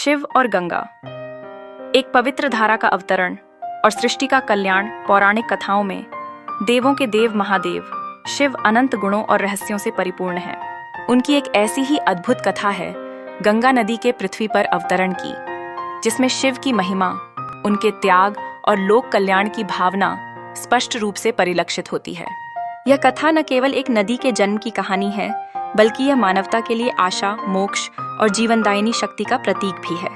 शिव और गंगा। एक पवित्र धारा का अवतरण और सृष्टि का कल्याण। पौराणिक कथाओं में देवों के देव महादेव शिव अनंत गुणों और रहस्यों से परिपूर्ण है। उनकी एक ऐसी ही अद्भुत कथा है गंगा नदी के पृथ्वी पर अवतरण की, जिसमें शिव की महिमा, उनके त्याग और लोक कल्याण की भावना स्पष्ट रूप से परिलक्षित होती है। यह कथा न केवल एक नदी के जन्म की कहानी है, बल्कि यह मानवता के लिए आशा, मोक्ष और जीवनदायिनी शक्ति का प्रतीक भी है।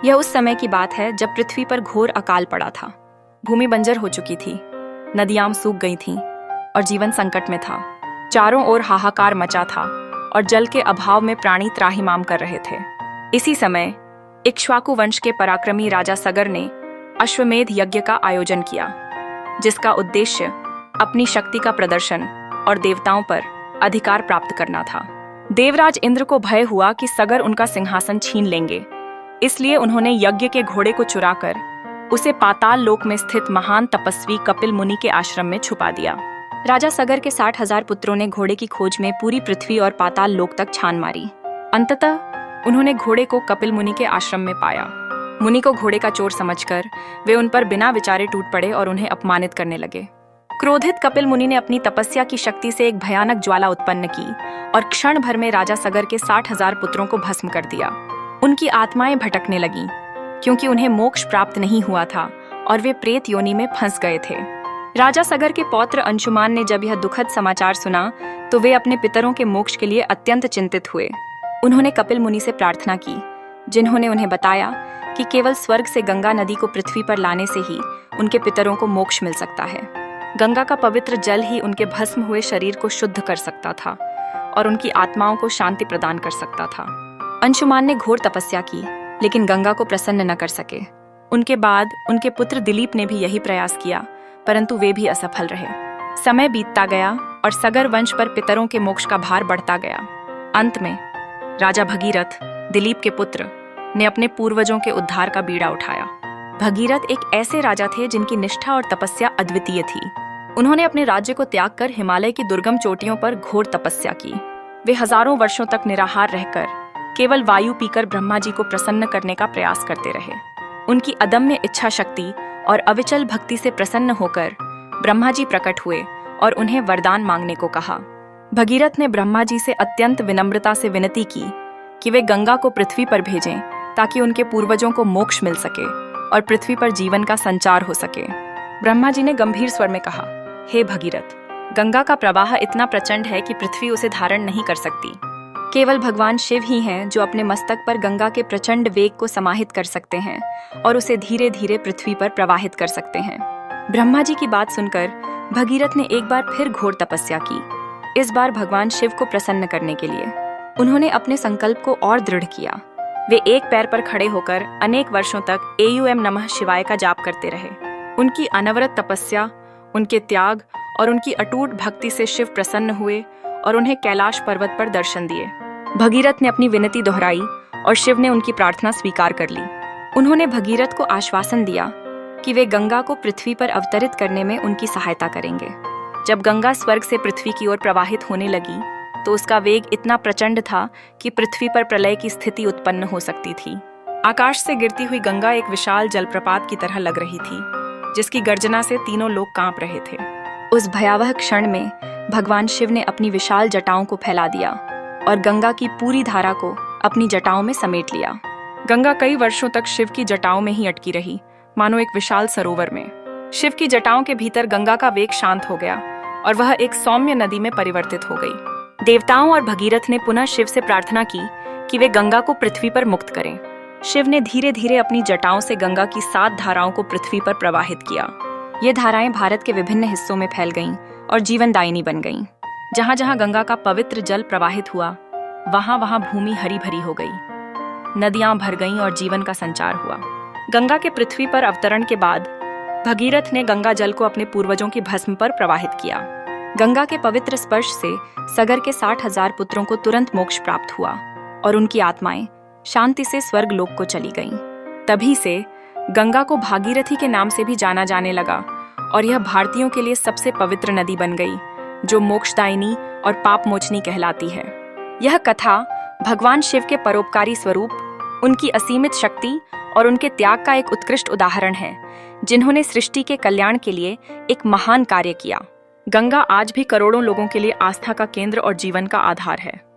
यह उस समय की बात है जब पृथ्वी पर घोर अकाल पड़ा था। भूमि बंजर हो चुकी थी, नदियां सूख गई थीं और जीवन संकट में था। चारों ओर हाहाकार मचा था और जल के अभाव में प्राणी त्राहिमाम कर रहे थे। इसी समय इक्ष्वाकु वंश के पराक्रमी राजा सगर ने अश्वमेध यज्ञ का आयोजन किया, जिसका उद्देश्य अपनी शक्ति का प्रदर्शन और देवताओं पर अधिकार प्राप्त करना था। देवराज इंद्र को भय हुआ कि सगर उनका सिंहासन छीन लेंगे, इसलिए उन्होंने यज्ञ के घोड़े को चुराकर उसे पाताल लोक में स्थित महान तपस्वी कपिल मुनि के आश्रम में छुपा दिया। राजा सगर के 60,000 पुत्रों ने घोड़े की खोज में पूरी पृथ्वी और पाताल लोक तक छान मारी। अंततः उन्होंने घोड़े को कपिल मुनि के आश्रम में पाया। मुनि को घोड़े का चोर समझकर वे उन पर बिना विचारे टूट पड़े और उन्हें अपमानित करने लगे। क्रोधित कपिल मुनि ने अपनी तपस्या की शक्ति से एक भयानक ज्वाला उत्पन्न की और क्षण भर में राजा सगर के 60,000 पुत्रों को भस्म कर दिया। उनकी आत्माएं भटकने लगीं, क्योंकि उन्हें मोक्ष प्राप्त नहीं हुआ था और वे प्रेत योनि में फंस गए थे। राजा सगर के पौत्र अंशुमान ने जब यह दुखद समाचार सुना तो वे अपने पितरों के मोक्ष के लिए अत्यंत चिंतित हुए। उन्होंने कपिल मुनि से प्रार्थना की, जिन्होंने उन्हें बताया कि केवल स्वर्ग से गंगा नदी को पृथ्वी पर लाने से ही उनके पितरों को मोक्ष मिल सकता है। गंगा का पवित्र जल ही उनके भस्म हुए शरीर को शुद्ध कर सकता था और उनकी आत्माओं को शांति प्रदान कर सकता था। अंशुमान ने घोर तपस्या की, लेकिन गंगा को प्रसन्न न कर सके। उनके बाद उनके पुत्र दिलीप ने भी यही प्रयास किया, परंतु वे भी असफल रहे। समय बीतता गया और सगर वंश पर पितरों के मोक्ष का भार बढ़ता गया। अंत में राजा भगीरथ, दिलीप के पुत्र, ने अपने पूर्वजों के उद्धार का बीड़ा उठाया। भगीरथ एक ऐसे राजा थे जिनकी निष्ठा और तपस्या अद्वितीय थी। उन्होंने अपने राज्य को त्याग कर हिमालय की दुर्गम चोटियों पर घोर तपस्या की। वे हजारों वर्षों तक निराहार रहकर केवल वायु पीकर ब्रह्मा जी को प्रसन्न करने का प्रयास करते रहे। उनकी अदम्य इच्छा शक्ति और अविचल भक्ति से प्रसन्न होकर ब्रह्मा जी प्रकट हुए और उन्हें वरदान मांगने को कहा। भगीरथ ने ब्रह्मा जी से अत्यंत विनम्रता से विनती की कि वे गंगा को पृथ्वी पर भेजें, ताकि उनके पूर्वजों को मोक्ष मिल सके और पृथ्वी पर जीवन का संचार हो सके। ब्रह्मा जी ने गंभीर स्वर में कहा, हे भगीरथ, गंगा का प्रवाह इतना प्रचंड है कि पृथ्वी उसे धारण नहीं कर सकती। केवल भगवान शिव ही हैं जो अपने मस्तक पर गंगा के प्रचंड वेग को समाहित कर सकते हैं और उसे धीरे धीरे पृथ्वी पर प्रवाहित कर सकते हैं। ब्रह्मा जी की बात सुनकर भगीरथ ने एक बार फिर घोर तपस्या की, इस बार भगवान शिव को प्रसन्न करने के लिए। उन्होंने अपने संकल्प को और दृढ़ किया। वे एक पैर पर खड़े होकर अनेक वर्षों तक एयूएम नमः शिवाय का जाप करते रहे। उनकी अनवरत तपस्या, उनके त्याग और उनकी अटूट भक्ति से शिव प्रसन्न हुए और उन्हें कैलाश पर्वत पर दर्शन दिए। भगीरथ ने अपनी विनती दोहराई और शिव ने उनकी प्रार्थना स्वीकार कर ली। उन्होंने भगीरथ को आश्वासन दिया कि वे गंगा को पृथ्वी पर अवतरित करने में उनकी सहायता करेंगे। जब गंगा स्वर्ग से पृथ्वी की ओर प्रवाहित होने लगी तो उसका वेग इतना प्रचंड था कि पृथ्वी पर प्रलय की स्थिति उत्पन्न हो सकती थी। आकाश से गिरती हुई गंगा एक विशाल जलप्रपात की तरह लग रही थी, जिसकी गर्जना से तीनों लोग कांप रहे थे। उस भयावह क्षण में भगवान शिव ने अपनी विशाल जटाओं को फैला दिया और गंगा की पूरी धारा को अपनी जटाओं में समेट लिया। गंगा कई वर्षों तक शिव की जटाओं में ही अटकी रही, मानो एक विशाल सरोवर में। शिव की जटाओं के भीतर गंगा का वेग शांत हो गया और वह एक सौम्य नदी में परिवर्तित हो गई। देवताओं और भगीरथ ने पुनः शिव से प्रार्थना की कि वे गंगा को पृथ्वी पर मुक्त करें। शिव ने धीरे धीरे अपनी जटाओं से गंगा की 7 धाराओं को पृथ्वी पर प्रवाहित किया। ये धाराएं भारत के विभिन्न हिस्सों में फैल गईं और जीवनदायिनी बन गईं। जहां जहां गंगा का पवित्र जल प्रवाहित हुआ, वहां वहां भूमि हरी भरी हो गई, नदियां भर गईं और जीवन का संचार हुआ। गंगा के पृथ्वी पर अवतरण के बाद भगीरथ ने गंगा जल को अपने पूर्वजों की भस्म पर प्रवाहित किया। गंगा के पवित्र स्पर्श से सगर के 60,000 पुत्रों को तुरंत मोक्ष प्राप्त हुआ और उनकी आत्माएं शांति से स्वर्ग लोक को चली गईं। तभी से गंगा को भागीरथी के नाम से भी जाना जाने लगा और यह भारतीयों के लिए सबसे पवित्र नदी बन गई, जो मोक्षदायिनी और पाप मोचनी कहलाती है। यह कथा भगवान शिव के परोपकारी स्वरूप उनकी असीमित शक्ति और उनके त्याग का एक उत्कृष्ट उदाहरण है, जिन्होंने सृष्टि के कल्याण के लिए एक महान कार्य किया। गंगा आज भी करोड़ों लोगों के लिए आस्था का केंद्र और जीवन का आधार है।